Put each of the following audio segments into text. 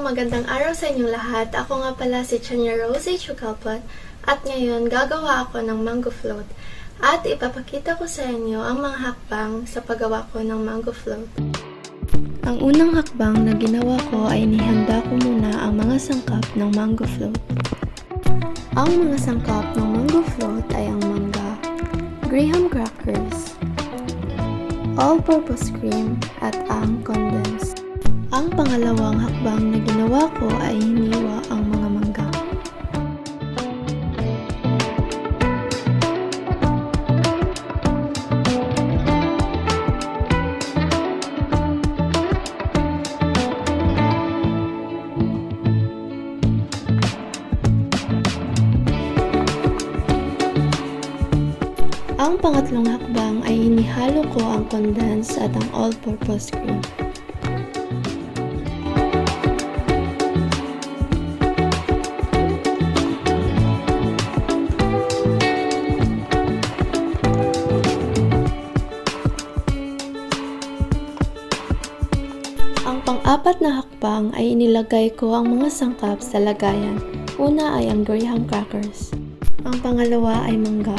magandang araw sa inyong lahat. Ako nga pala si Chanya Rose Chukalpat at ngayon gagawa ako ng mango float at ipapakita ko sa inyo ang mga hakbang sa paggawa ko ng mango float. Ang unang hakbang na ginawa ko ay inihanda ko muna ang mga sangkap ng mango float. Ang mga sangkap ng mango float ay ang mangga, graham crackers, all-purpose cream at ang condensed. Ang pangalawang hakbang na ginawa ko ay hiniwa ang mga mangga. Ang pangatlong hakbang ay hinihalo ko ang condensed at ang all-purpose cream. Ang pang-apat na hakbang ay inilagay ko ang mga sangkap sa lagayan. Una ay ang graham crackers. Ang pangalawa ay mangga.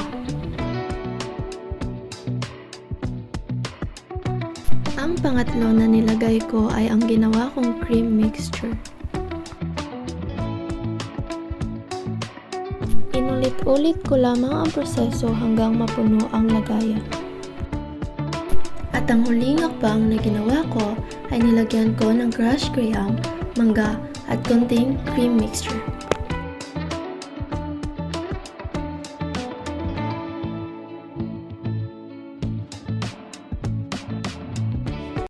Ang pangatlo na nilagay ko ay ang ginawa kong cream mixture. Inulit-ulit ko lamang ang proseso hanggang mapuno ang lagayan. At ang huling hakbang na ginawa ko ay nilagyan ko ng crushed graham, mangga at konting cream mixture.